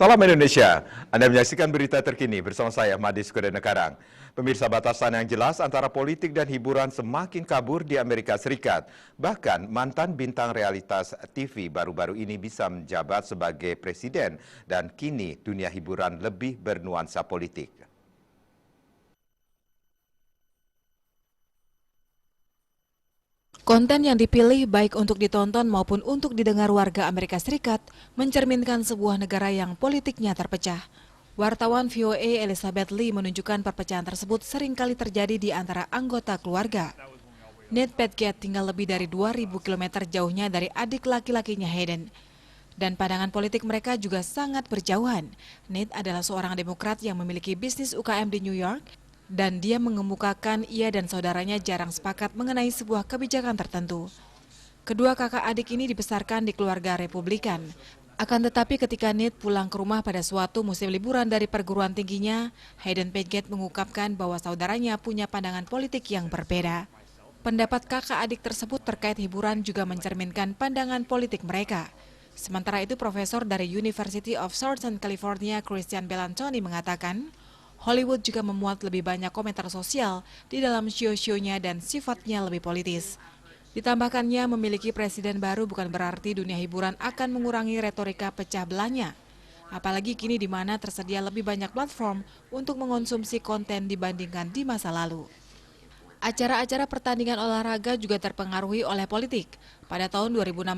Salam Indonesia, Anda menyaksikan berita terkini bersama saya, Madis Kudenekarang. Pemirsa, batasan yang jelas antara politik dan hiburan semakin kabur di Amerika Serikat. Bahkan mantan bintang realitas TV baru-baru ini bisa menjabat sebagai presiden dan kini dunia hiburan lebih bernuansa politik. Konten yang dipilih baik untuk ditonton maupun untuk didengar warga Amerika Serikat mencerminkan sebuah negara yang politiknya terpecah. Wartawan VOA Elizabeth Lee menunjukkan perpecahan tersebut seringkali terjadi di antara anggota keluarga. Nate Petgett tinggal lebih dari 2.000 km jauhnya dari adik laki-lakinya Hayden. Dan pandangan politik mereka juga sangat berjauhan. Nate adalah seorang demokrat yang memiliki bisnis UKM di New York, dan dia mengemukakan ia dan saudaranya jarang sepakat mengenai sebuah kebijakan tertentu. Kedua kakak adik ini dibesarkan di keluarga Republikan. Akan tetapi ketika Nate pulang ke rumah pada suatu musim liburan dari perguruan tingginya, Hayden Petgett mengungkapkan bahwa saudaranya punya pandangan politik yang berbeda. Pendapat kakak adik tersebut terkait hiburan juga mencerminkan pandangan politik mereka. Sementara itu, profesor dari University of Southern California, Christian Bellantoni mengatakan, Hollywood juga memuat lebih banyak komentar sosial di dalam show-show-nya dan sifatnya lebih politis. Ditambahkannya, memiliki presiden baru bukan berarti dunia hiburan akan mengurangi retorika pecah belahnya. Apalagi kini di mana tersedia lebih banyak platform untuk mengonsumsi konten dibandingkan di masa lalu. Acara-acara pertandingan olahraga juga terpengaruhi oleh politik. Pada tahun 2016,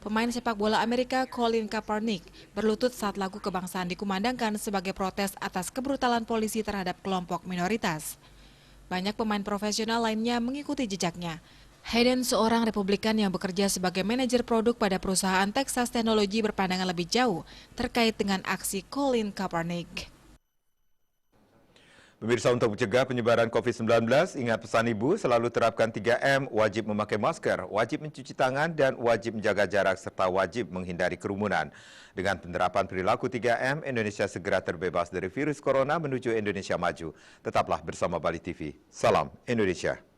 pemain sepak bola Amerika Colin Kaepernick berlutut saat lagu kebangsaan dikumandangkan sebagai protes atas kebrutalan polisi terhadap kelompok minoritas. Banyak pemain profesional lainnya mengikuti jejaknya. Hayden, seorang Republikan yang bekerja sebagai manajer produk pada perusahaan Texas Teknologi, berpandangan lebih jauh terkait dengan aksi Colin Kaepernick. Pemirsa, untuk mencegah penyebaran COVID-19, ingat pesan Ibu, selalu terapkan 3M, wajib memakai masker, wajib mencuci tangan, dan wajib menjaga jarak, serta wajib menghindari kerumunan. Dengan penerapan perilaku 3M, Indonesia segera terbebas dari virus corona menuju Indonesia maju. Tetaplah bersama Bali TV. Salam Indonesia.